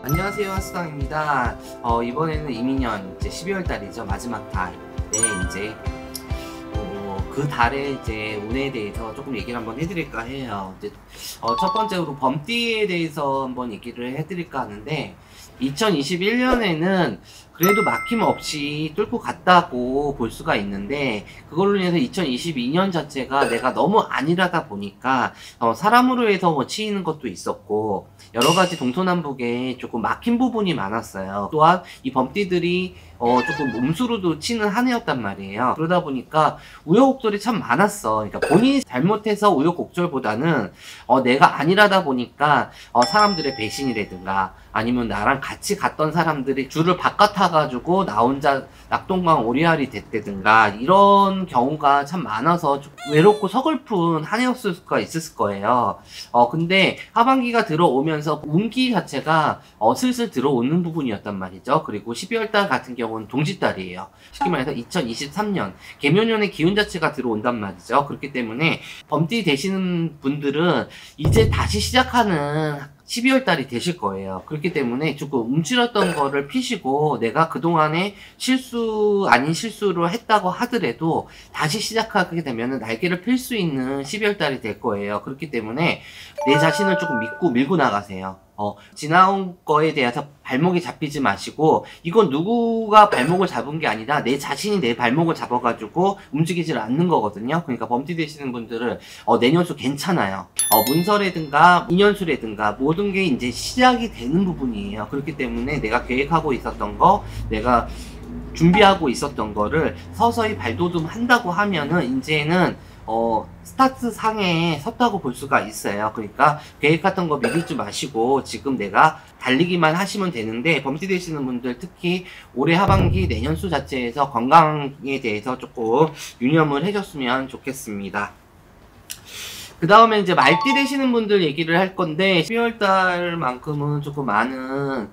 안녕하세요, 하수강입니다. 이번에는 이민년 이제 12월 달이죠. 마지막 달에 이제 그 달에 이제 운에 대해서 조금 얘기를 한번 해드릴까 해요. 이제 첫 번째로 범띠에 대해서 한번 얘기를 해드릴까 하는데, 2021년에는 그래도 막힘 없이 뚫고 갔다고 볼 수가 있는데, 그걸로 인해서 2022년 자체가 내가 너무 안일하다 보니까 사람으로 해서 뭐 치이는 것도 있었고, 여러가지 동서남북에 조금 막힌 부분이 많았어요. 또한 이 범띠들이 조금 몸수로도 치는 한 해였단 말이에요. 그러다 보니까 우여곡절이 참 많았어. 그러니까 본인이 잘못해서 우여곡절보다는 내가 안일하다 보니까 사람들의 배신이라든가, 아니면 나랑 같이 갔던 사람들이 줄을 바꿔타가지고 나 혼자 낙동강 오리알이 됐다든가, 이런 경우가 참 많아서 좀 외롭고 서글픈 한 해였을 수가 있었을 거예요. 근데 하반기가 들어오면서 운기 자체가 슬슬 들어오는 부분이었단 말이죠. 그리고 12월달 같은 경우는 동짓달이에요. 쉽게 말해서 2023년 개묘년의 기운 자체가 들어온단 말이죠. 그렇기 때문에 범띠 되시는 분들은 이제 다시 시작하는 12월 달이 되실 거예요. 그렇기 때문에 조금 움츠렸던 거를 피시고, 내가 그동안에 실수 아닌 실수를 했다고 하더라도 다시 시작하게 되면 날개를 필 수 있는 12월 달이 될 거예요. 그렇기 때문에 내 자신을 조금 믿고 밀고 나가세요. 지나온 거에 대해서 발목이 잡히지 마시고, 이건 누구가 발목을 잡은 게 아니라 내 자신이 내 발목을 잡아가지고 움직이질 않는 거거든요. 그러니까 범띠 되시는 분들은 내년수 괜찮아요. 문서라든가 인연수라든가 모든 게 이제 시작이 되는 부분이에요. 그렇기 때문에 내가 계획하고 있었던 거, 내가 준비하고 있었던 거를 서서히 발돋움 한다고 하면은 이제는 스타트 상에 섰다고 볼 수가 있어요. 그러니까 계획했던 거 미루지 마시고 지금 내가 달리기만 하시면 되는데, 범띠 되시는 분들 특히 올해 하반기 내년수 자체에서 건강에 대해서 조금 유념을 해줬으면 좋겠습니다. 그 다음에 이제 말띠 되시는 분들 얘기를 할 건데, 12월달만큼은 조금 많은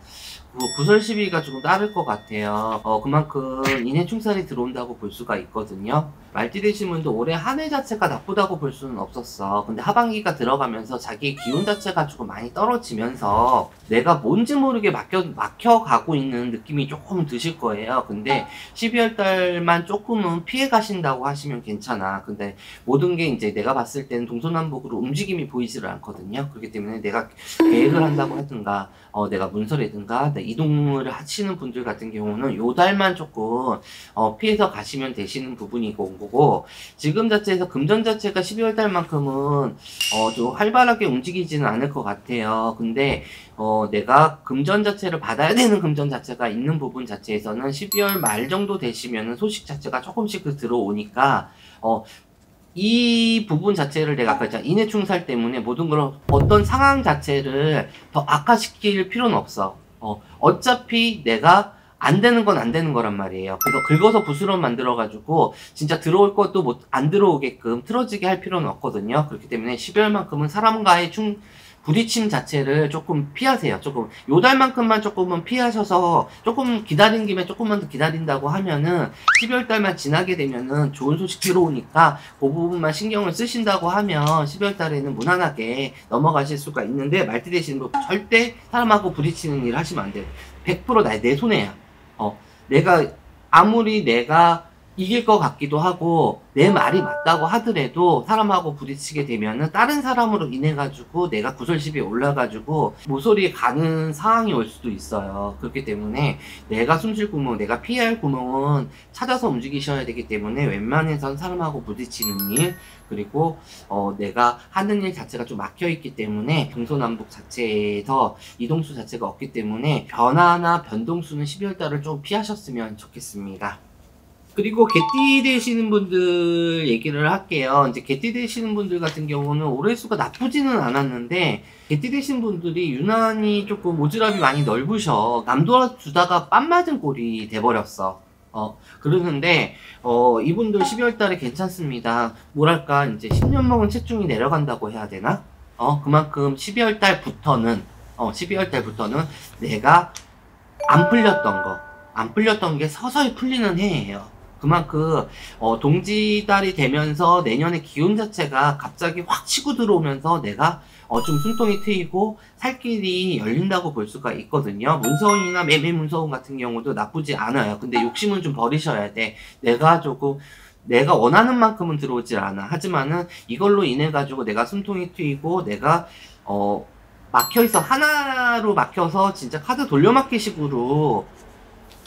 구설 시비가 조금 따를 것 같아요. 그만큼 인해충살이 들어온다고 볼 수가 있거든요. 말띠 되신 분도 올해 한 해 자체가 나쁘다고 볼 수는 없었어. 근데 하반기가 들어가면서 자기 기운 자체가 조금 많이 떨어지면서 내가 뭔지 모르게 막혀가고 있는 느낌이 조금 드실 거예요. 근데 12월 달만 조금은 피해 가신다고 하시면 괜찮아. 근데 모든 게 이제 내가 봤을 때는 동서남북으로 움직임이 보이지를 않거든요. 그렇기 때문에 내가 계획을 한다고 하든가, 내가 문서라든가 이동을 하시는 분들 같은 경우는 요 달만 조금 피해서 가시면 되시는 부분이고, 거고, 지금 자체에서 금전 자체가 12월 달만큼은 좀 활발하게 움직이지는 않을 것 같아요. 근데 내가 금전 자체를 받아야 되는 금전 자체가 있는 부분 자체에서는 12월 말 정도 되시면은 소식 자체가 조금씩 들어오니까, 이 부분 자체를 내가 아까 했잖아. 인해충살 때문에 모든 걸 어떤 상황 자체를 더 악화시킬 필요는 없어. 어차피 내가 안 되는 건 안 되는 거란 말이에요. 그래서 긁어서 부스럼 만들어가지고 진짜 들어올 것도 안 들어오게끔 틀어지게 할 필요는 없거든요. 그렇기 때문에 12월만큼은 사람과의 부딪힘 자체를 조금 피하세요. 조금 요 달만큼만 조금은 피하셔서 조금 기다린 김에 조금만 더 기다린다고 하면은 12월 달만 지나게 되면은 좋은 소식 들어오니까 그 부분만 신경을 쓰신다고 하면 12월 달에는 무난하게 넘어가실 수가 있는데, 말띠 되시는 분 절대 사람하고 부딪히는 일 하시면 안 돼요. 100% 내 손해야. 아무리 내가 이길 것 같기도 하고 내 말이 맞다고 하더라도 사람하고 부딪히게 되면은 다른 사람으로 인해 가지고 내가 구설시비에 올라가지고 모서리에 가는 상황이 올 수도 있어요. 그렇기 때문에 내가 숨쉴 구멍, 내가 피해야 할 구멍은 찾아서 움직이셔야 되기 때문에 웬만해선 사람하고 부딪히는 일, 그리고 내가 하는 일 자체가 좀 막혀있기 때문에 동서남북 자체에서 이동수 자체가 없기 때문에 변화나 변동수는 12월달을 좀 피하셨으면 좋겠습니다. 그리고 개띠 되시는 분들 얘기를 할게요. 이제 개띠 되시는 분들 같은 경우는 올해 수가 나쁘지는 않았는데, 개띠 되시는 분들이 유난히 조금 오지랖이 많이 넓으셔. 남도주다가 빰 맞은 꼴이 돼버렸어. 그러는데, 이분들 12월 달에 괜찮습니다. 뭐랄까, 이제 10년 먹은 체중이 내려간다고 해야 되나? 그만큼 12월 달부터는 내가 안 풀렸던 게 서서히 풀리는 해예요. 그만큼 동지달이 되면서 내년에 기운 자체가 갑자기 확 치고 들어오면서 내가 좀 숨통이 트이고 살 길이 열린다고 볼 수가 있거든요. 문서운이나 매매 문서운 같은 경우도 나쁘지 않아요. 근데 욕심은 좀 버리셔야 돼. 내가 원하는 만큼은 들어오질 않아. 하지만은 이걸로 인해 가지고 내가 숨통이 트이고 내가 막혀있어, 하나로 막혀서 진짜 카드 돌려막기식으로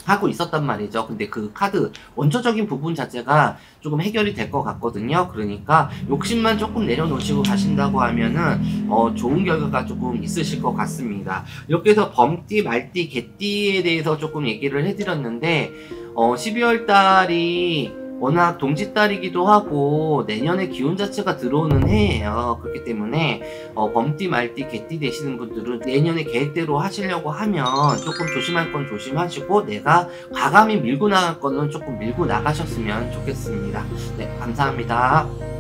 하고 있었단 말이죠. 근데 그 카드 원초적인 부분 자체가 조금 해결이 될 것 같거든요. 그러니까 욕심만 조금 내려놓으시고 가신다고 하면은 좋은 결과가 조금 있으실 것 같습니다. 이렇게 해서 범띠, 말띠, 개띠에 대해서 조금 얘기를 해드렸는데 12월 달이 워낙 동짓달이기도 하고 내년에 기운 자체가 들어오는 해예요. 그렇기 때문에 범띠, 말띠, 개띠 되시는 분들은 내년에 계획대로 하시려고 하면 조금 조심할 건 조심하시고 내가 과감히 밀고 나갈 거는 조금 밀고 나가셨으면 좋겠습니다. 네, 감사합니다.